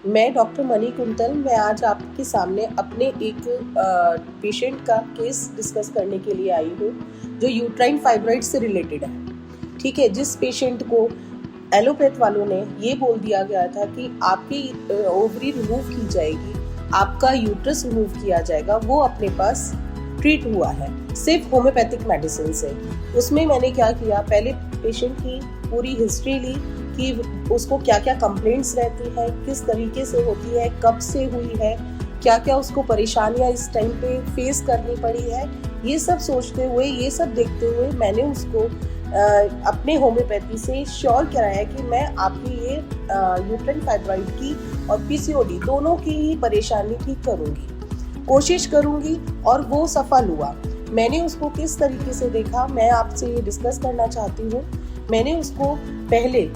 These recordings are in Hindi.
मैं डॉक्टर मनी कुंतल। मैं आज आपके सामने अपने एक पेशेंट का केस डिस्कस करने के लिए आई हूँ जो यूट्राइन फाइब्रॉइड से रिलेटेड है। ठीक है, जिस पेशेंट को एलोपैथ वालों ने ये बोल दिया गया था कि आपकी ओवरी रिमूव की जाएगी, आपका यूट्रस रिमूव किया जाएगा, वो अपने पास ट्रीट हुआ है सिर्फ होम्योपैथिक मेडिसिन से। उसमें मैंने क्या किया, पहले पेशेंट की पूरी हिस्ट्री ली कि उसको क्या क्या कंप्लेंट्स रहती है, किस तरीके से होती है, कब से हुई है, क्या क्या उसको परेशानियां इस टाइम पे फेस करनी पड़ी है। ये सब सोचते हुए, ये सब देखते हुए मैंने उसको अपने होम्योपैथी से श्योर कराया कि मैं आपकी ये यूट्राइन फाइब्रॉइड की और पीसीओडी दोनों की ही परेशानी ठीक करूंगी, कोशिश करूंगी, और वो सफल हुआ। मैंने उसको किस तरीके से देखा, मैं आपसे ये डिस्कस करना चाहती हूँ। मैंने उसको पहले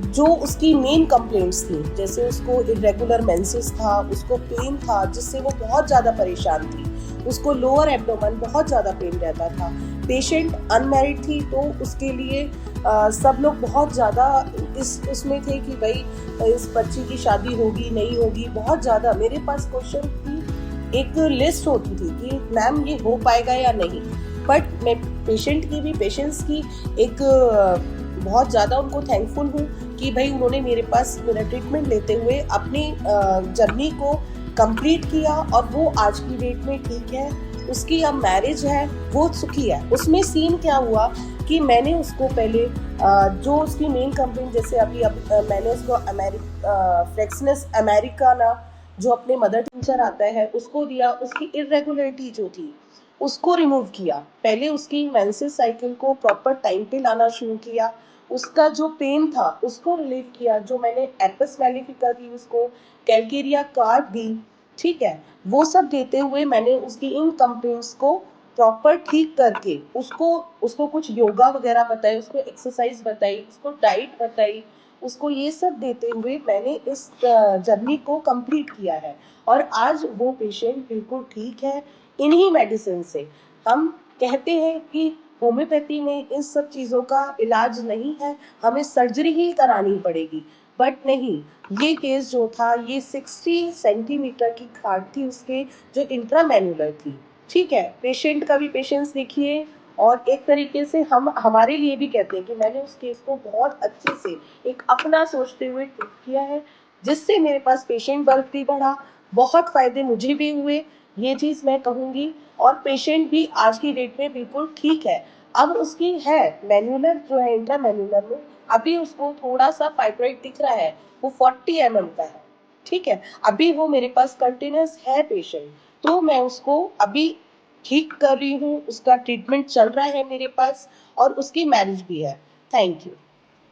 जो उसकी मेन कंप्लेंट्स थी, जैसे उसको इरेगुलर मेंसेस था, उसको पेन था जिससे वो बहुत ज़्यादा परेशान थी, उसको लोअर एब्डोमेन बहुत ज़्यादा पेन रहता था। पेशेंट अनमैरिड थी तो उसके लिए सब लोग बहुत ज़्यादा उसमें थे कि भाई इस बच्ची की शादी होगी नहीं होगी। बहुत ज़्यादा मेरे पास क्वेश्चन की एक लिस्ट होती थी कि मैम ये हो पाएगा या नहीं। बट मैं पेशेंट की भी पेशेंट्स की एक बहुत ज़्यादा उनको थैंकफुल हूँ कि भाई उन्होंने मेरे पास मेरा ट्रीटमेंट लेते हुए अपनी जर्नी को कंप्लीट किया और वो आज की डेट में ठीक है। उसकी अब मैरिज है, वो सुखी है। उसमें सीन क्या हुआ कि मैंने उसको पहले जो उसकी मेन कंप्लेंट, जैसे अभी मैंने उसको फ्लेक्सनेस अमेरिकाना जो अपने मदर टिंचर आता है उसको दिया। उसकी इरेगुलरिटी जो थी उसको रिमूव किया। पहले उसकी मेंसेस साइकिल को प्रॉपर टाइम पे लाना शुरू किया। उसका जो पेन था उसको रिलीव किया। जो मैंने एपिस मेलिफिका दी उसको, कैलकेरिया कार्ड दी, ठीक है, वो सब देते हुए मैंने उसकी इन कंप्लेंट्स को प्रॉपर ठीक करके उसको उसको कुछ योगा वगैरह बताए, उसको एक्सरसाइज बताई, उसको डाइट बताई, उसको ये सब देते हुए मैंने इस जर्नी को कंप्लीट किया है। और आज वो पेशेंट बिल्कुल ठीक है इन्हीं मेडिसिन से। हम कहते हैं कि होम्योपैथी में इन सब चीज़ों का इलाज नहीं है, हमें सर्जरी ही करानी पड़ेगी। बट नहीं, ये केस जो था ये 60 सेंटीमीटर की गांठ थी उसके, जो इंट्रामैन्युलर थी। ठीक है, पेशेंट का भी पेशेंस देखिए, और एक तरीके से हम हमारे लिए भी कहते हैं कि मैंने उस केस को बहुत अच्छे से एक अपना सोचते हुए ट्रीट किया है, जिससे मेरे पास पेशेंट वर्क भी बढ़ा, बहुत फायदे मुझे भी हुए, ये चीज़ मैं कहूँगी। और पेशेंट भी आज की डेट में बिल्कुल ठीक है। अब उसकी है मैन्युलर जो है, इंट्रा मैन्युलर में अभी उसको थोड़ा सा फाइब्रॉइड दिख रहा है, वो 40 mm का है। ठीक है, अभी वो मेरे पास कंटिन्यूस है पेशेंट, तो मैं उसको अभी ठीक कर रही हूँ, उसका ट्रीटमेंट चल रहा है मेरे पास, और उसकी मैरिज भी है। Thank you.